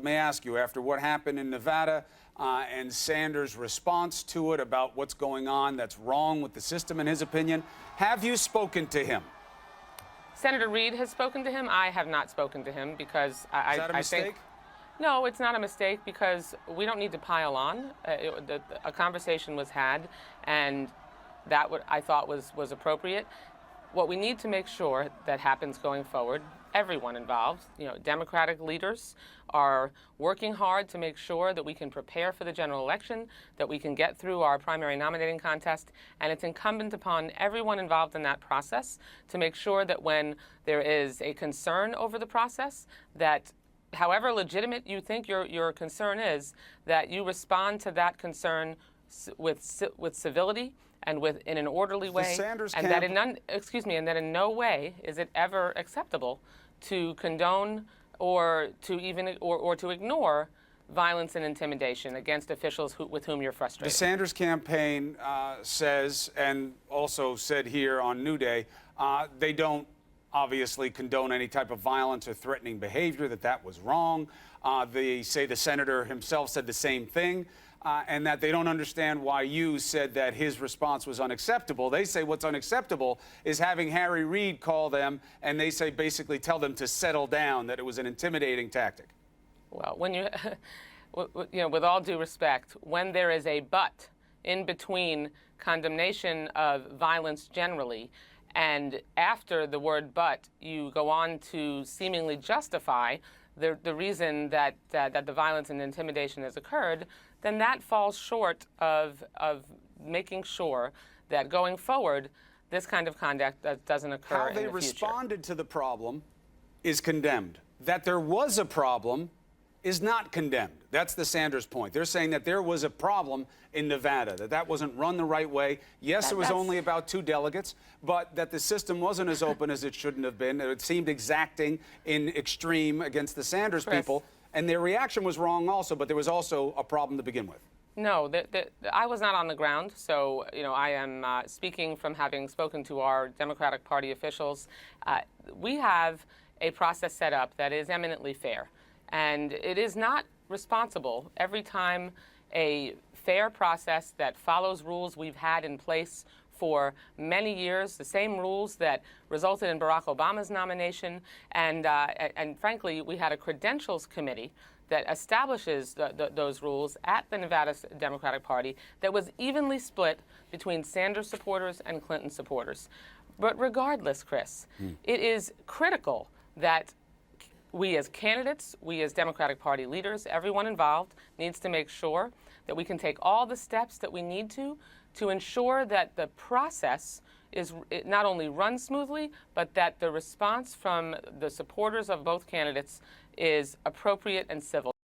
me ask you, after what happened in Nevada and Sanders' response to it about what's going on that's wrong with the system, in his opinion, have you spoken to him? Senator Reid has spoken to him. I have not spoken to him because Is that a mistake? think. No, it's not a mistake because we don't need to pile on. A conversation was had, and that I thought was appropriate. What we need to make sure that happens going forward, everyone involved, Democratic leaders are working hard to make sure that we can prepare for the general election, that we can get through our primary nominating contest, and it's incumbent upon everyone involved in that process to make sure that when there is a concern over the process, that however legitimate you think your concern is, that you respond to that concern with civility and in an orderly way, and that in no way is it ever acceptable to condone or to ignore violence and intimidation against officials with whom you're frustrated. The Sanders campaign says, and also said here on New Day, they don't obviously condone any type of violence or threatening behavior, that was wrong. They say the senator himself said the same thing. And that they don't understand why you said that his response was unacceptable. They say what's unacceptable is having Harry Reid call them, and they say basically tell them to settle down, that it was an intimidating tactic. Well, when with all due respect, when there is a but in between condemnation of violence generally, and after the word but, you go on to seemingly justify the reason that the violence and intimidation has occurred, then that falls short of making sure that going forward, this kind of conduct doesn't occur in the future. How they responded to the problem is condemned. That there was a problem is not condemned. That's the Sanders point. They're saying that there was a problem in Nevada, that wasn't run the right way. Yes, it was only about 2 delegates, but that the system wasn't as open as it shouldn't have been. It seemed exacting in extreme against the Sanders people. And their reaction was wrong also, but there was also a problem to begin with. No, I was not on the ground, so I am speaking from having spoken to our Democratic Party officials. We have a process set up that is eminently fair, and it is not responsible every time a fair process that follows rules we've had in place for many years, the same rules that resulted in Barack Obama's nomination, and frankly, we had a credentials committee that establishes those rules at the Nevada Democratic Party that was evenly split between Sanders supporters and Clinton supporters. But regardless, Chris, it is critical that we as candidates, we as Democratic Party leaders, everyone involved needs to make sure that we can take all the steps that we need to ensure that the process not only runs smoothly, but that the response from the supporters of both candidates is appropriate and civil.